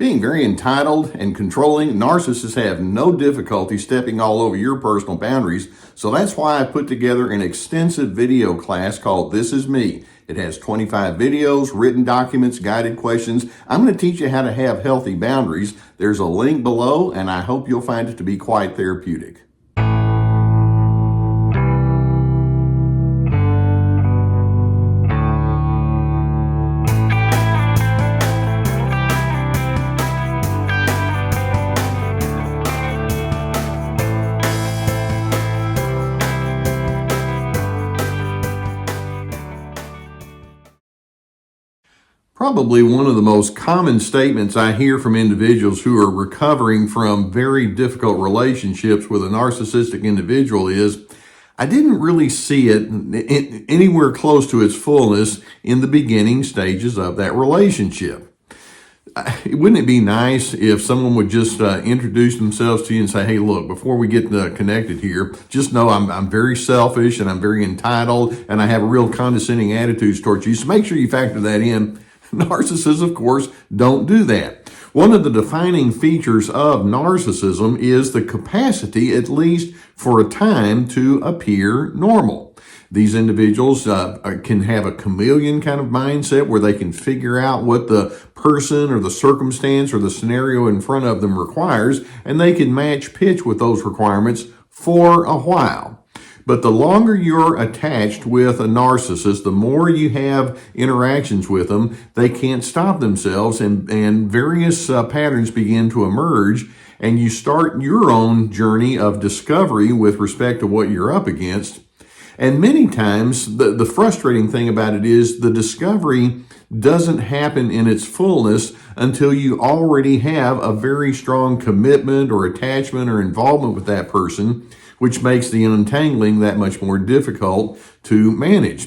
Being very entitled and controlling, narcissists have no difficulty stepping all over your personal boundaries. So that's why I put together an extensive video class called This Is Me. It has 25 videos, written documents, guided questions. I'm going to teach you how to have healthy boundaries. There's a link below, and I hope you'll find it to be quite therapeutic. Probably one of the most common statements I hear from individuals who are recovering from very difficult relationships with a narcissistic individual is, I didn't really see it anywhere close to its fullness in the beginning stages of that relationship. Wouldn't it be nice if someone would just introduce themselves to you and say, hey, look, before we get connected here, just know I'm very selfish and I'm very entitled and I have a real condescending attitude towards you. So make sure you factor that in. Narcissists, of course, don't do that. One of the defining features of narcissism is the capacity, at least for a time, to appear normal. These individuals can have a chameleon kind of mindset where they can figure out what the person or the circumstance or the scenario in front of them requires, and they can match pitch with those requirements for a while. But the longer you're attached with a narcissist, the more you have interactions with them, they can't stop themselves, and various patterns begin to emerge, and you start your own journey of discovery with respect to what you're up against. And many times, the frustrating thing about it is the discovery doesn't happen in its fullness until you already have a very strong commitment or attachment or involvement with that person, which makes the untangling that much more difficult to manage.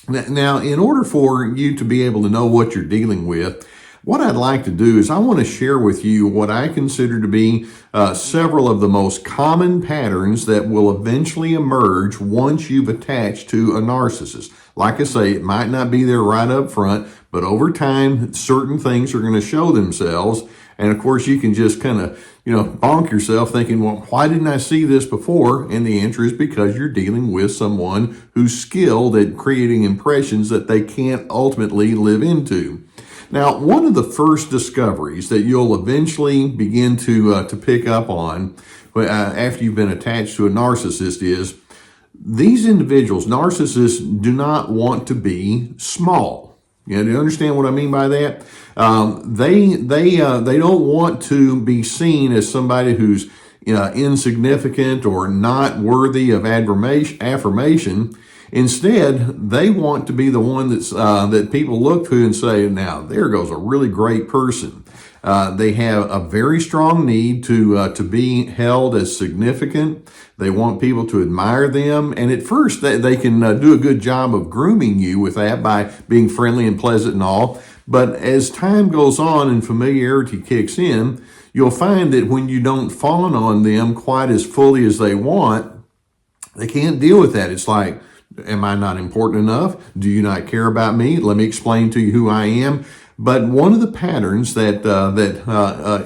Now, in order for you to be able to know what you're dealing with, what I'd like to do is I want to share with you what I consider to be several of the most common patterns that will eventually emerge once you've attached to a narcissist. Like I say, it might not be there right up front, but over time, certain things are going to show themselves. And of course, you can just kind of, bonk yourself thinking, well, why didn't I see this before? And the answer is because you're dealing with someone who's skilled at creating impressions that they can't ultimately live into. Now, one of the first discoveries that you'll eventually begin to pick up on after you've been attached to a narcissist is these individuals, narcissists, do not want to be small. Do you understand what I mean by that? They don't want to be seen as somebody who's insignificant or not worthy of affirmation. Instead, they want to be the one that people look to and say, now, there goes a really great person. They have a very strong need to be held as significant. They want people to admire them. And at first, they can do a good job of grooming you with that by being friendly and pleasant and all. But as time goes on and familiarity kicks in, you'll find that when you don't fawn on them quite as fully as they want, they can't deal with that. It's like, am I not important enough? Do you not care about me? Let me explain to you who I am. But one of the patterns that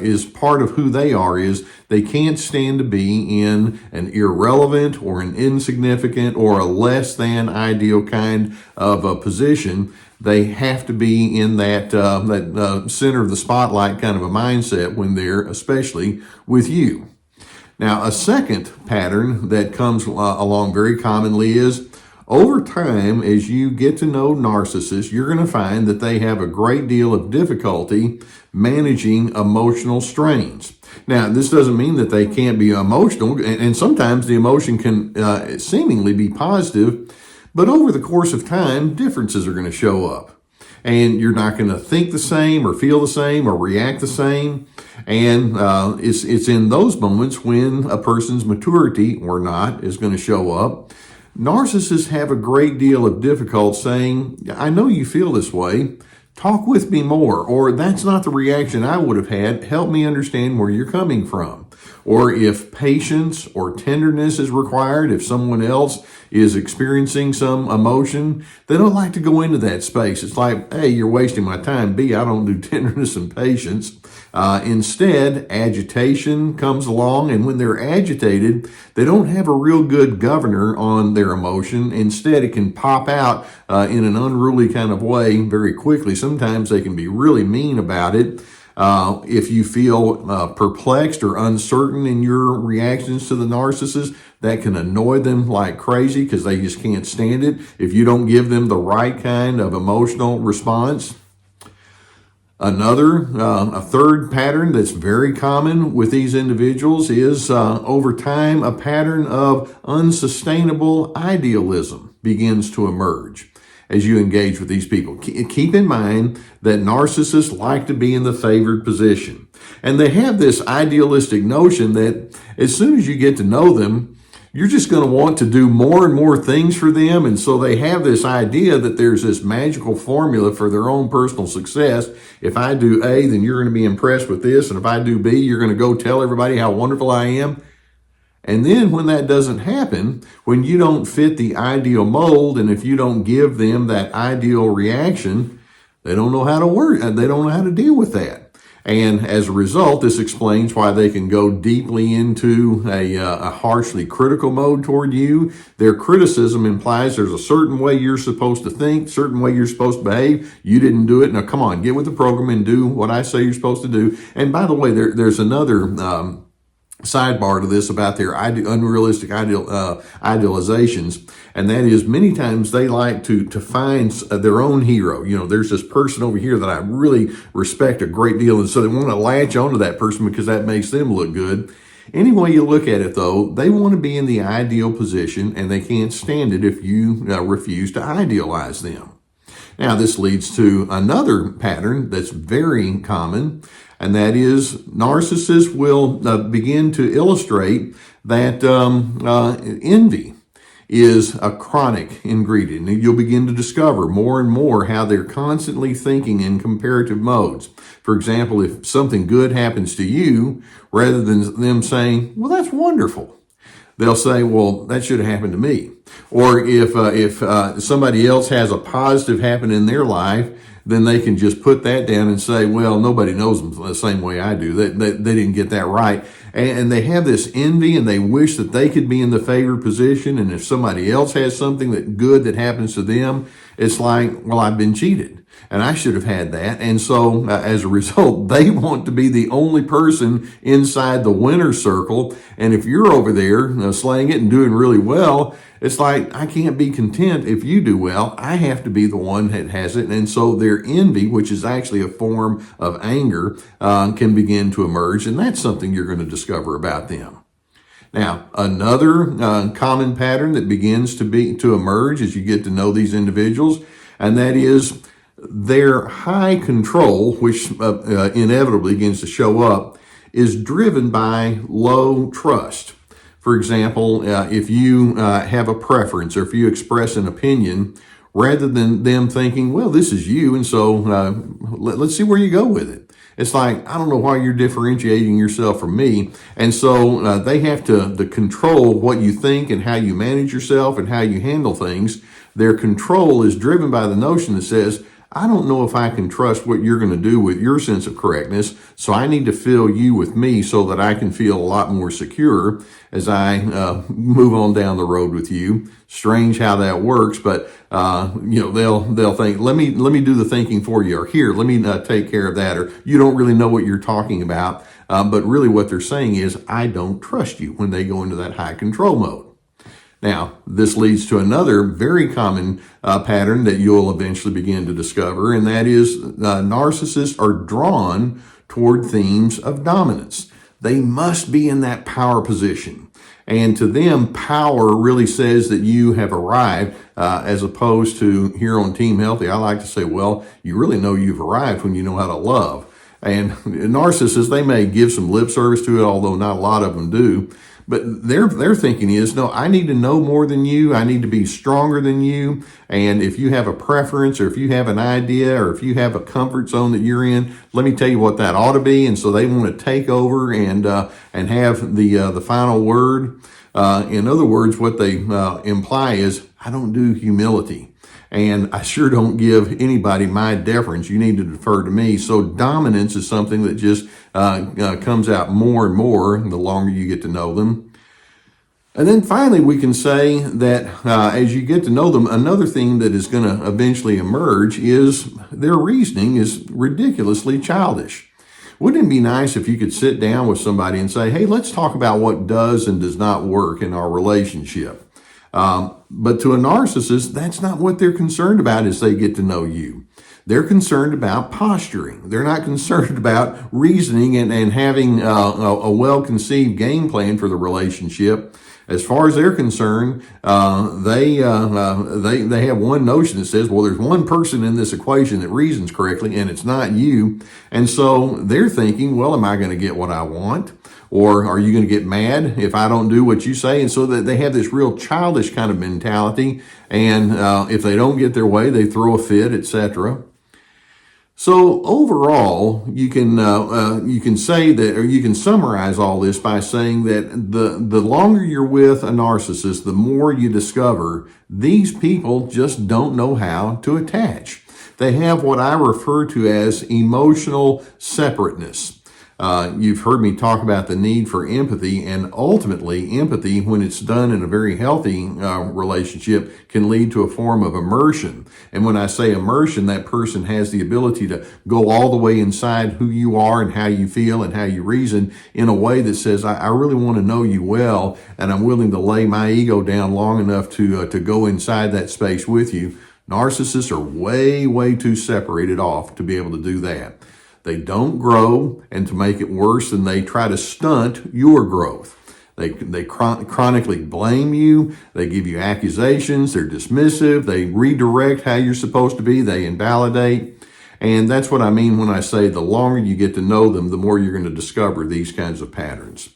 is part of who they are is they can't stand to be in an irrelevant or an insignificant or a less than ideal kind of a position. They have to be in that center of the spotlight kind of a mindset when they're especially with you. Now, a second pattern that comes along very commonly is over time, as you get to know narcissists, you're going to find that they have a great deal of difficulty managing emotional strains. Now, this doesn't mean that they can't be emotional, and sometimes the emotion can seemingly be positive, but over the course of time, differences are going to show up. And you're not going to think the same or feel the same or react the same. And it's in those moments when a person's maturity or not is going to show up. Narcissists have a great deal of difficulty saying, I know you feel this way. talk with me more, or that's not the reaction I would have had. Help me understand where you're coming from. Or if patience or tenderness is required, if someone else is experiencing some emotion, they don't like to go into that space. It's like, A, you're wasting my time. B, I don't do tenderness and patience. Instead, agitation comes along, and when they're agitated, they don't have a real good governor on their emotion. Instead, it can pop out in an unruly kind of way very quickly. Sometimes they can be really mean about it. If you feel perplexed or uncertain in your reactions to the narcissist, that can annoy them like crazy because they just can't stand it if you don't give them the right kind of emotional response. A third pattern that's very common with these individuals is, over time, a pattern of unsustainable idealism begins to emerge as you engage with these people. Keep in mind that narcissists like to be in the favored position. And they have this idealistic notion that as soon as you get to know them, you're just going to want to do more and more things for them. And so they have this idea that there's this magical formula for their own personal success. If I do A, then you're going to be impressed with this. And if I do B, you're going to go tell everybody how wonderful I am. And then when that doesn't happen, when you don't fit the ideal mold, and if you don't give them that ideal reaction, they don't know how to work. They don't know how to deal with that. And as a result, this explains why they can go deeply into a harshly critical mode toward you. Their criticism implies there's a certain way you're supposed to think, certain way you're supposed to behave. You didn't do it. Now, come on, get with the program and do what I say you're supposed to do. And by the way, there's another sidebar to this about their unrealistic idealizations, and that is many times they like to find their own hero. You know, there's this person over here that I really respect a great deal, and so they want to latch onto that person because that makes them look good. Any way you look at it, though, they want to be in the ideal position, and they can't stand it if you refuse to idealize them. Now, this leads to another pattern that's very common, and that is narcissists will begin to illustrate that envy is a chronic ingredient. And you'll begin to discover more and more how they're constantly thinking in comparative modes. For example, if something good happens to you, rather than them saying, well, that's wonderful, they'll say, well, that should have happened to me. Or if somebody else has a positive happen in their life, then they can just put that down and say, well, nobody knows them the same way I do. They didn't get that right. And they have this envy, and they wish that they could be in the favored position. And if somebody else has something that good that happens to them, it's like, well, I've been cheated and I should have had that. And so as a result, they want to be the only person inside the winner's circle. And if you're over there slaying it and doing really well, it's like, I can't be content if you do well. I have to be the one that has it. And so their envy, which is actually a form of anger, can begin to emerge. And that's something you're going to discover about them. Now, another common pattern that begins to emerge as you get to know these individuals, and that is their high control, which inevitably begins to show up, is driven by low trust. For example, if you have a preference or if you express an opinion, rather than them thinking, well, this is you, and so let's see where you go with it. It's like, I don't know why you're differentiating yourself from me. And so they have to control what you think and how you manage yourself and how you handle things. Their control is driven by the notion that says, I don't know if I can trust what you're going to do with your sense of correctness, so I need to fill you with me so that I can feel a lot more secure as I move on down the road with you. Strange how that works, but they'll think, let me do the thinking for you, or here, let me take care of that, or you don't really know what you're talking about. But really what they're saying is, I don't trust you when they go into that high control mode. Now, this leads to another very common pattern that you'll eventually begin to discover, and that is narcissists are drawn toward themes of dominance. They must be in that power position. And to them, power really says that you have arrived, as opposed to here on Team Healthy, I like to say, well, you really know you've arrived when you know how to love. And narcissists, they may give some lip service to it, although not a lot of them do. But their thinking is, no, I need to know more than you. I need to be stronger than you. And if you have a preference, or if you have an idea, or if you have a comfort zone that you're in, let me tell you what that ought to be. And so they want to take over and have the final word. In other words, what they imply is, I don't do humility. And I sure don't give anybody my deference. You need to defer to me. So dominance is something that just comes out more and more the longer you get to know them. And then finally, we can say that as you get to know them, another thing that is going to eventually emerge is their reasoning is ridiculously childish. Wouldn't it be nice if you could sit down with somebody and say, hey, let's talk about what does and does not work in our relationship? But to a narcissist, that's not what they're concerned about as they get to know you. They're concerned about posturing. They're not concerned about reasoning and having a well-conceived game plan for the relationship. As far as they're concerned, they have one notion that says, well, there's one person in this equation that reasons correctly, and it's not you. And so they're thinking, well, am I going to get what I want? Or are you going to get mad if I don't do what you say? And so that they have this real childish kind of mentality. And if they don't get their way, they throw a fit, etc. So overall, you can say that, or you can summarize all this by saying that the longer you're with a narcissist, the more you discover these people just don't know how to attach. They have what I refer to as emotional separateness. You've heard me talk about the need for empathy, and ultimately empathy, when it's done in a very healthy relationship, can lead to a form of immersion. And when I say immersion, that person has the ability to go all the way inside who you are and how you feel and how you reason in a way that says, I really want to know you well, and I'm willing to lay my ego down long enough to go inside that space with you. Narcissists are way, way too separated off to be able to do that. They don't grow, and to make it worse, and they try to stunt your growth. They chronically blame you. They give you accusations. They're dismissive. They redirect how you're supposed to be. They invalidate. And that's what I mean when I say the longer you get to know them, the more you're going to discover these kinds of patterns.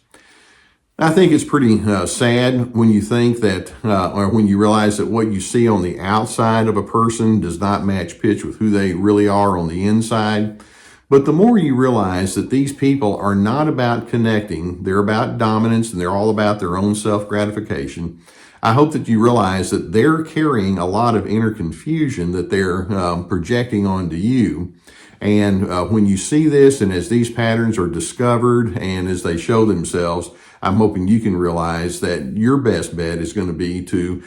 I think it's pretty sad when you think that, or when you realize that what you see on the outside of a person does not match pitch with who they really are on the inside. But the more you realize that these people are not about connecting, they're about dominance, and they're all about their own self-gratification, I hope that you realize that they're carrying a lot of inner confusion that they're projecting onto you. And when you see this, and as these patterns are discovered and as they show themselves, I'm hoping you can realize that your best bet is going to be to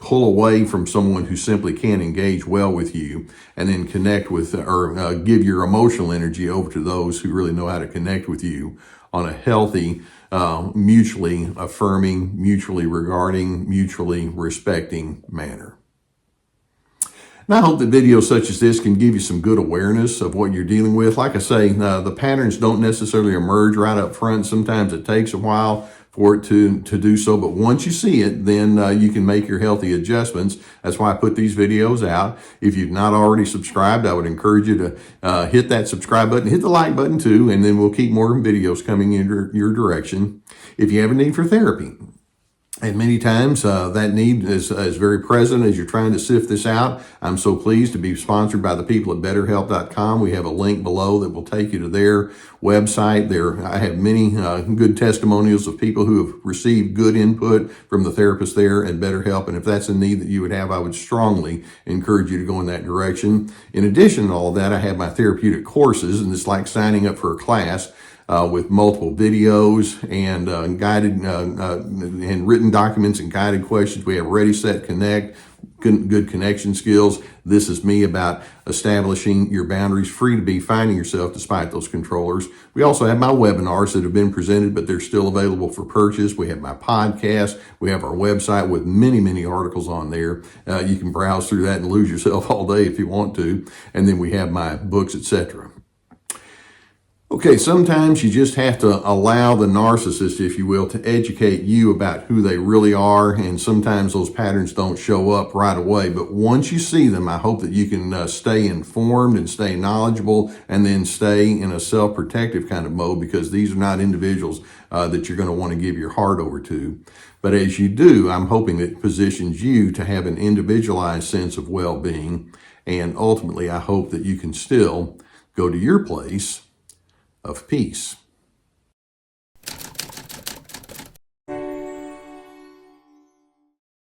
pull away from someone who simply can't engage well with you, and then connect with, or give your emotional energy over to those who really know how to connect with you on a healthy, mutually affirming, mutually regarding, mutually respecting manner. And I hope that videos such as this can give you some good awareness of what you're dealing with. Like I say, the patterns don't necessarily emerge right up front. Sometimes it takes a while for it to do so. But once you see it, then you can make your healthy adjustments. That's why I put these videos out. If you've not already subscribed, I would encourage you to hit that subscribe button, hit the like button too, and then we'll keep more videos coming in your direction. If you have a need for therapy, and many times that need is very present as you're trying to sift this out. I'm so pleased to be sponsored by the people at BetterHelp.com. We have a link below that will take you to their website. I have many good testimonials of people who have received good input from the therapist there at BetterHelp. And if that's a need that you would have, I would strongly encourage you to go in that direction. In addition to all of that, I have my therapeutic courses, and it's like signing up for a class. With multiple videos and guided and written documents and guided questions. We have Ready, Set, Connect, good connection skills. This is me about establishing your boundaries, free to be, finding yourself despite those controllers. We also have my webinars that have been presented, but they're still available for purchase. We have my podcast. We have our website with many, many articles on there. You can browse through that and lose yourself all day if you want to. And then we have my books, etc. Okay, sometimes you just have to allow the narcissist, if you will, to educate you about who they really are. And sometimes those patterns don't show up right away. But once you see them, I hope that you can stay informed and stay knowledgeable and then stay in a self-protective kind of mode, because these are not individuals that you're going to want to give your heart over to. But as you do, I'm hoping that it positions you to have an individualized sense of well-being. And ultimately, I hope that you can still go to your place of peace.